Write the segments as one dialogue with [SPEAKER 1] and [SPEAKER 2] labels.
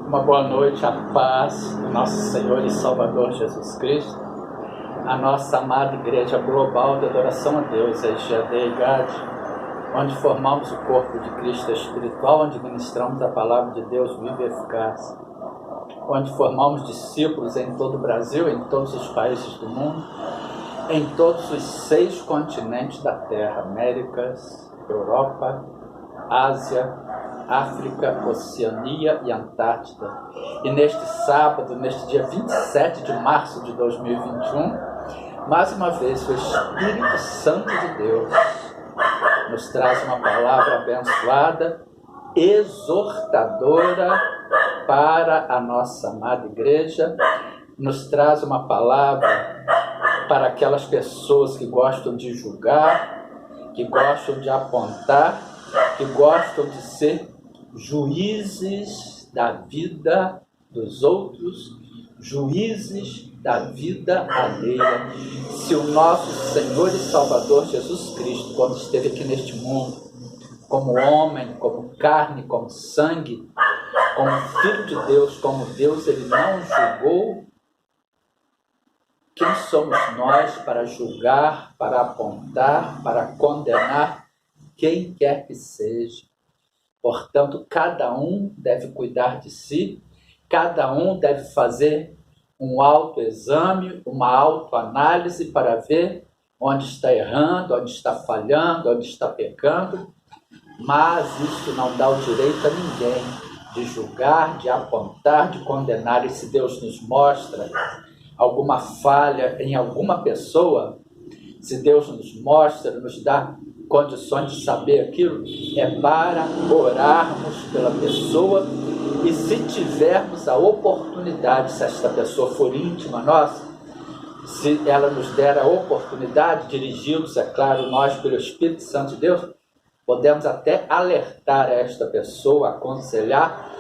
[SPEAKER 1] Uma boa noite, a paz do nosso Senhor e Salvador Jesus Cristo, a nossa amada Igreja Global de Adoração a Deus, a EGAD IGAD, onde formamos o corpo de Cristo espiritual, onde ministramos a palavra de Deus viva e eficaz, onde formamos discípulos em todo o Brasil, em todos os países do mundo, em todos os 6 continentes da Terra, Américas, Europa, Ásia, África, Oceania e Antártida. E neste sábado, neste dia 27 de março de 2021, mais uma vez o Espírito Santo de Deus nos traz uma palavra abençoada, exortadora para a nossa amada igreja, nos traz uma palavra para aquelas pessoas que gostam de julgar, que gostam de apontar, que gostam de ser juízes da vida dos outros, juízes da vida alheia. Se o nosso Senhor e Salvador Jesus Cristo, quando esteve aqui neste mundo, como homem, como carne, como sangue, como Filho de Deus, como Deus, ele não julgou. Quem somos nós para julgar, para apontar, para condenar quem quer que seja? Portanto, cada um deve cuidar de si, cada um deve fazer um autoexame, uma autoanálise para ver onde está errando, onde está falhando, onde está pecando, mas isso não dá o direito a ninguém de julgar, de apontar, de condenar. E se Deus nos mostra alguma falha em alguma pessoa, se Deus nos mostra, nos dá condições de saber aquilo, é para orarmos pela pessoa, e se tivermos a oportunidade, se esta pessoa for íntima nossa, se ela nos der a oportunidade, dirigirmos, é claro, nós pelo Espírito Santo de Deus, podemos até alertar esta pessoa, aconselhar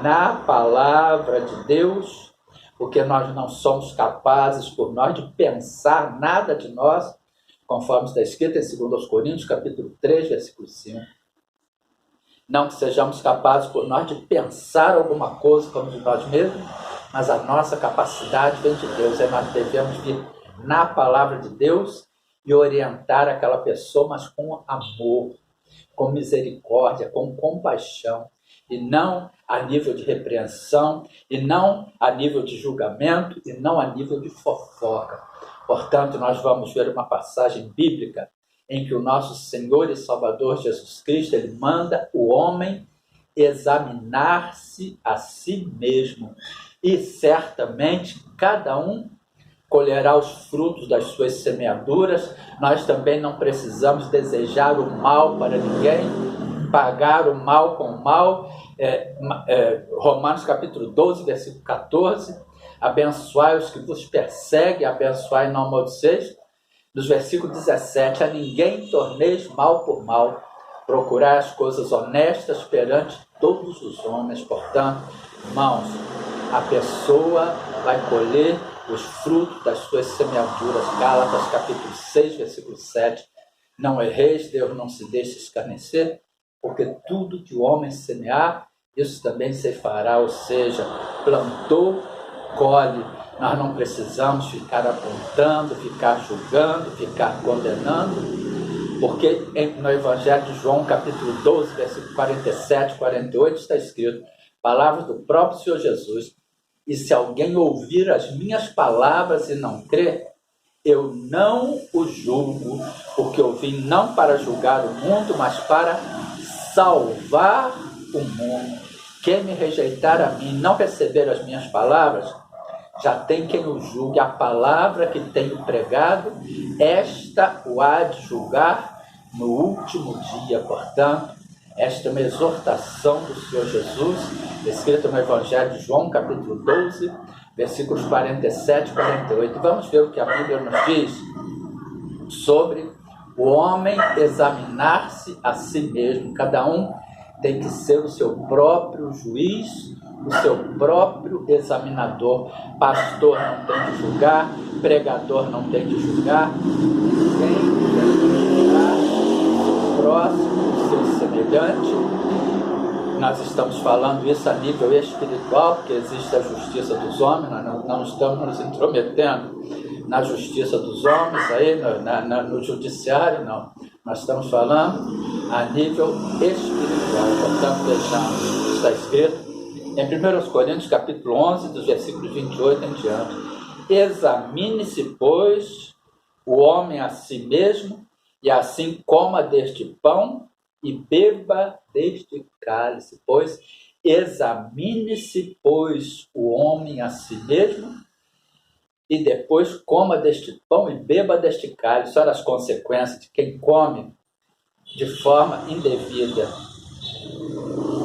[SPEAKER 1] na palavra de Deus, porque nós não somos capazes por nós de pensar nada de nós, conforme está escrito em 2 Coríntios, capítulo 3, versículo 5. Não que sejamos capazes por nós de pensar alguma coisa como de nós mesmos, mas a nossa capacidade vem de Deus. Aí nós devemos vir na palavra de Deus e orientar aquela pessoa, mas com amor, com misericórdia, com compaixão, e não a nível de repreensão, e não a nível de julgamento, e não a nível de fofoca. Portanto, nós vamos ver uma passagem bíblica em que o nosso Senhor e Salvador Jesus Cristo, ele manda o homem examinar-se a si mesmo. E certamente cada um colherá os frutos das suas semeaduras. Nós também não precisamos desejar o mal para ninguém, pagar o mal com o mal. Romanos capítulo 12, versículo 14. Abençoai os que vos perseguem, abençoai e não amaldiceis. Dos versículos 17, a ninguém torneis mal por mal, procurai as coisas honestas perante todos os homens. Portanto, irmãos, a pessoa vai colher os frutos das suas semeaduras. Gálatas capítulo 6, versículo 7. Não erreis, Deus não se deixe escarnecer, porque tudo que o homem semear, isso também se fará. Ou seja, plantou, colhe. Nós não precisamos ficar apontando, ficar julgando, ficar condenando, porque no Evangelho de João, capítulo 12, versículo 47 e 48, está escrito, palavras do próprio Senhor Jesus, e se alguém ouvir as minhas palavras e não crer, eu não o julgo, porque eu vim não para julgar o mundo, mas para salvar o mundo. Quem me rejeitar a mim, não receber as minhas palavras, já tem quem o julgue. A palavra que tenho pregado, esta o há de julgar no último dia. Portanto, esta é uma exortação do Senhor Jesus, escrita no Evangelho de João, capítulo 12, versículos 47 e 48. Vamos ver o que a Bíblia nos diz sobre o homem examinar-se a si mesmo. Cada um tem que ser o seu próprio juiz, o seu próprio examinador. Pastor não tem que julgar, pregador não tem que julgar, ninguém tem que julgar o próximo, o seu semelhante, nós estamos falando isso a nível espiritual, porque existe a justiça dos homens, nós não estamos nos intrometendo na justiça dos homens, aí, no judiciário, não. Nós estamos falando a nível espiritual. Portanto, vejamos, está escrito em 1 Coríntios, capítulo 11, dos versículos 28 em diante. Examine-se, pois, o homem a si mesmo, e assim coma deste pão e beba deste cálice. Pois, examine-se, pois, o homem a si mesmo, e depois coma deste pão e beba deste cálice. Olha as consequências de quem come de forma indevida.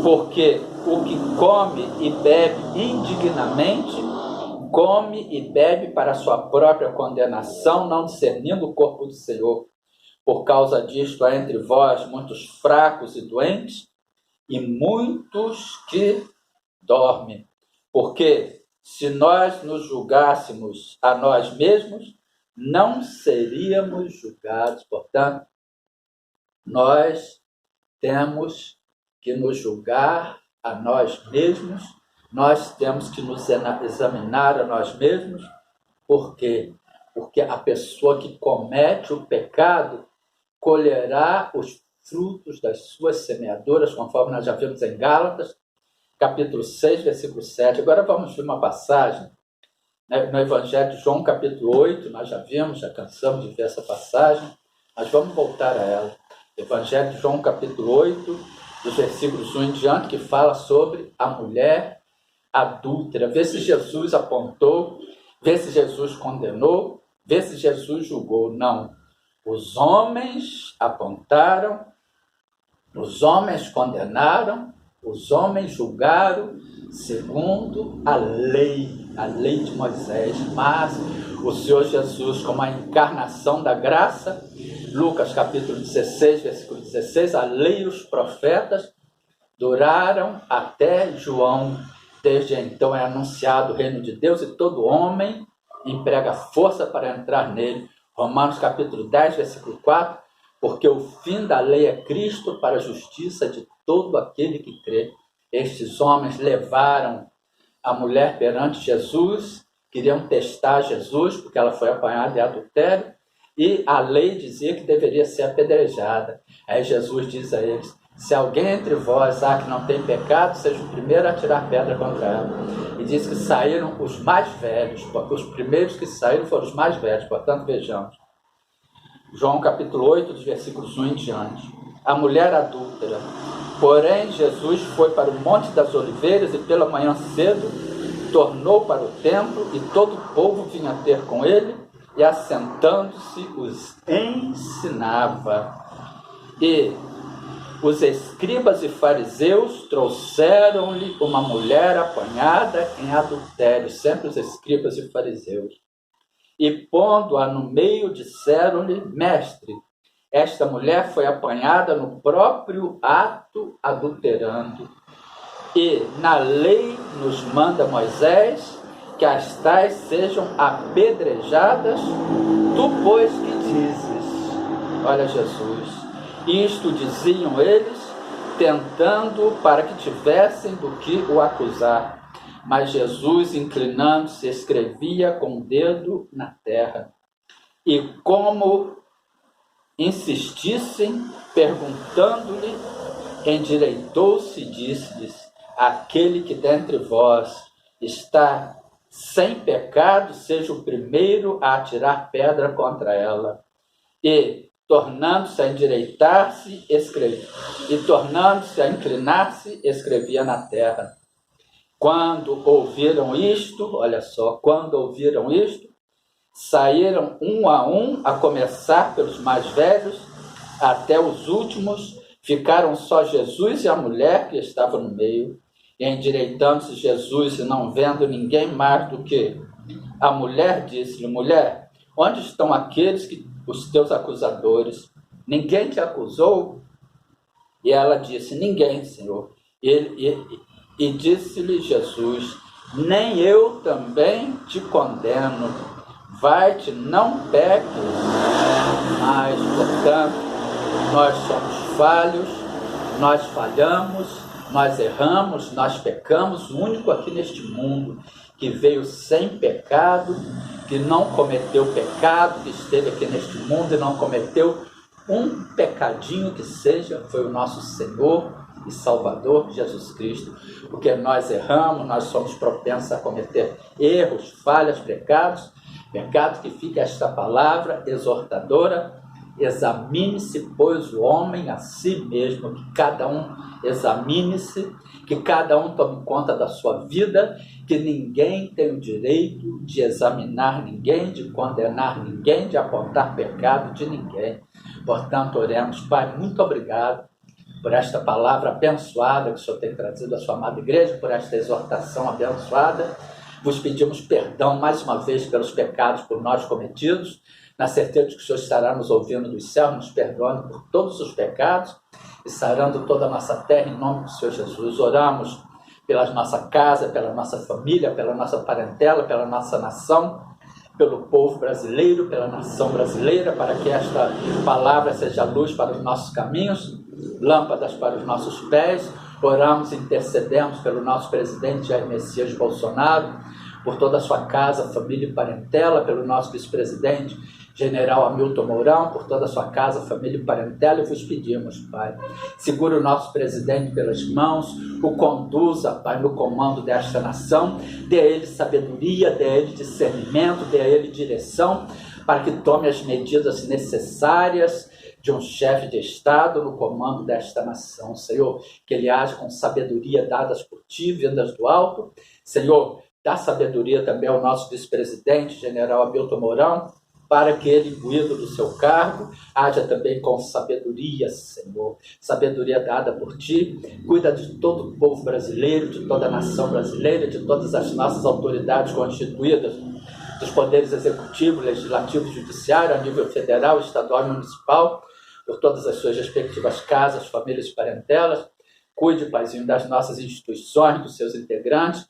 [SPEAKER 1] Porque o que come e bebe indignamente, come e bebe para a sua própria condenação, não discernindo o corpo do Senhor. Por causa disto há entre vós muitos fracos e doentes, e muitos que dormem. Porque se nós nos julgássemos a nós mesmos, não seríamos julgados. Portanto, nós temos que nos julgar a nós mesmos, nós temos que nos examinar a nós mesmos. Por quê? Porque a pessoa que comete o pecado colherá os frutos das suas semeaduras, conforme nós já vimos em Gálatas, capítulo 6, versículo 7. Agora vamos ver uma passagem, né, no Evangelho de João, capítulo 8, nós já vimos, já cansamos de ver essa passagem, mas vamos voltar a ela. Evangelho de João, capítulo 8, dos versículos 1 em diante, que fala sobre a mulher adúltera. Vê se Jesus apontou, vê se Jesus condenou, vê se Jesus julgou. Não. Os homens apontaram, os homens condenaram, os homens julgaram segundo a lei de Moisés. Mas o Senhor Jesus, como a encarnação da graça, Lucas capítulo 16, versículo 16, a lei e os profetas duraram até João. Desde então é anunciado o reino de Deus e todo homem emprega força para entrar nele. Romanos capítulo 10, versículo 4, porque o fim da lei é Cristo para a justiça de todo aquele que crê. Estes homens levaram a mulher perante Jesus, queriam testar Jesus, porque ela foi apanhada de adultério, e a lei dizia que deveria ser apedrejada. Aí Jesus diz a eles: se alguém entre vós há que não tem pecado, seja o primeiro a tirar pedra contra ela. E diz que saíram os mais velhos, os primeiros que saíram foram os mais velhos. Portanto, vejamos, João capítulo 8, dos versículos 1 em diante. A mulher adúltera. Porém, Jesus foi para o Monte das Oliveiras e pela manhã cedo tornou para o templo, e todo o povo vinha ter com ele, e assentando-se os ensinava. E os escribas e fariseus trouxeram-lhe uma mulher apanhada em adultério, sempre os escribas e fariseus. E pondo-a no meio, disseram-lhe: mestre, esta mulher foi apanhada no próprio ato adulterando. E na lei nos manda Moisés que as tais sejam apedrejadas. Tu, pois, que dizes? Olha Jesus. Isto diziam eles, tentando para que tivessem do que o acusar. Mas Jesus, inclinando-se, escrevia com o dedo na terra. E como insistissem, perguntando-lhe, endireitou-se e disse-lhes: aquele que dentre vós está sem pecado, seja o primeiro a atirar pedra contra ela. E, tornando-se a endireitar-se, escrevia. E, tornando-se a inclinar-se, escrevia na terra. Quando ouviram isto, olha só, quando ouviram isto, saíram um, a começar pelos mais velhos, até os últimos. Ficaram só Jesus e a mulher que estava no meio. E endireitando-se Jesus, e não vendo ninguém mais do que a mulher, disse-lhe: mulher, onde estão aqueles os teus acusadores? Ninguém te acusou? E ela disse: ninguém, Senhor. E disse-lhe Jesus: nem eu também te condeno. Vai-te, não peques. Mas, portanto, nós somos falhos, nós falhamos, nós erramos, nós pecamos, o único aqui neste mundo que veio sem pecado, que não cometeu pecado, que esteve aqui neste mundo e não cometeu um pecadinho que seja, foi o nosso Senhor e Salvador Jesus Cristo, porque nós erramos, nós somos propensos a cometer erros, falhas, pecados, pecado que fica esta palavra exortadora: examine-se, pois, o homem a si mesmo, que cada um examine-se, que cada um tome conta da sua vida, que ninguém tem o direito de examinar ninguém, de condenar ninguém, de apontar pecado de ninguém. Portanto, oremos. Pai, muito obrigado por esta palavra abençoada que o Senhor tem trazido à sua amada igreja, por esta exortação abençoada. Vos pedimos perdão mais uma vez pelos pecados por nós cometidos, na certeza de que o Senhor estará nos ouvindo dos céus, nos perdoando por todos os pecados e sarando toda a nossa terra em nome do Senhor Jesus. Oramos pela nossa casa, pela nossa família, pela nossa parentela, pela nossa nação, pelo povo brasileiro, pela nação brasileira, para que esta palavra seja luz para os nossos caminhos, lâmpadas para os nossos pés. Oramos e intercedemos pelo nosso presidente Jair Messias Bolsonaro, por toda a sua casa, família e parentela, pelo nosso vice-presidente General Hamilton Mourão, por toda a sua casa, família e parentela, e vos pedimos, Pai, segura o nosso presidente pelas mãos, o conduza, Pai, no comando desta nação, dê a ele sabedoria, dê a ele discernimento, dê a ele direção, para que tome as medidas necessárias de um chefe de Estado no comando desta nação, Senhor, que ele age com sabedoria dadas por Ti, vindas do alto. Senhor, dá sabedoria também ao nosso vice-presidente, General Hamilton Mourão, para que ele, imbuído do seu cargo, haja também com sabedoria, Senhor, sabedoria dada por Ti. Cuida de todo o povo brasileiro, de toda a nação brasileira, de todas as nossas autoridades constituídas, dos poderes executivo, legislativo e judiciário, a nível federal, estadual e municipal, por todas as suas respectivas casas, famílias e parentelas. Cuide, Paizinho, das nossas instituições, dos seus integrantes,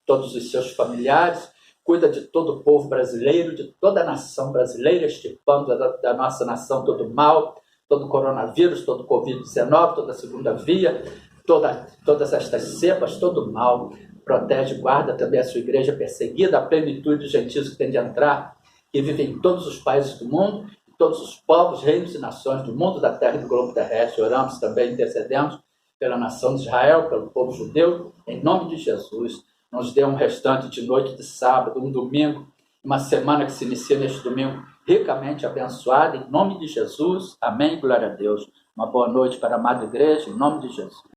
[SPEAKER 1] todos os seus familiares. Cuida de todo o povo brasileiro, de toda a nação brasileira, extirpando da nossa nação todo o mal, todo o coronavírus, todo o Covid-19, toda a segunda via, todas estas cepas, todo o mal. Protege e guarda também a sua igreja perseguida, a plenitude dos gentios que tem de entrar, que vivem em todos os países do mundo, todos os povos, reinos e nações do mundo, da terra e do globo terrestre. Oramos também, intercedemos pela nação de Israel, pelo povo judeu, em nome de Jesus. Nos dê um restante de noite de sábado, um domingo, uma semana que se inicia neste domingo, ricamente abençoada, em nome de Jesus. Amém, glória a Deus. Uma boa noite para a amada igreja, em nome de Jesus.